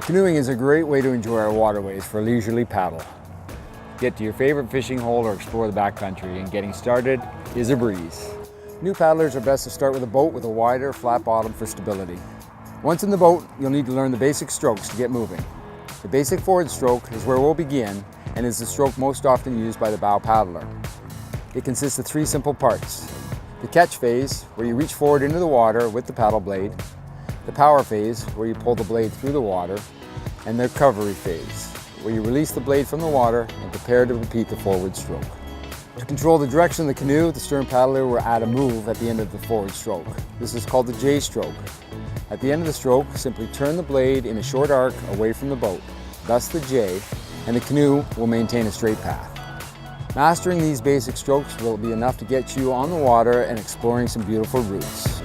Canoeing is a great way to enjoy our waterways for a leisurely paddle. Get to your favorite fishing hole or explore the backcountry, and getting started is a breeze. New paddlers are best to start with a boat with a wider, flat bottom for stability. Once in the boat, you'll need to learn the basic strokes to get moving. The basic forward stroke is where we'll begin and is the stroke most often used by the bow paddler. It consists of 3 simple parts. The catch phase, where you reach forward into the water with the paddle blade. The power phase, where you pull the blade through the water. And the recovery phase, where you release the blade from the water and prepare to repeat the forward stroke. To control the direction of the canoe, the stern paddler will add a move at the end of the forward stroke. This is called the J stroke. At the end of the stroke, simply turn the blade in a short arc away from the boat, thus the J, and the canoe will maintain a straight path. Mastering these basic strokes will be enough to get you on the water and exploring some beautiful routes.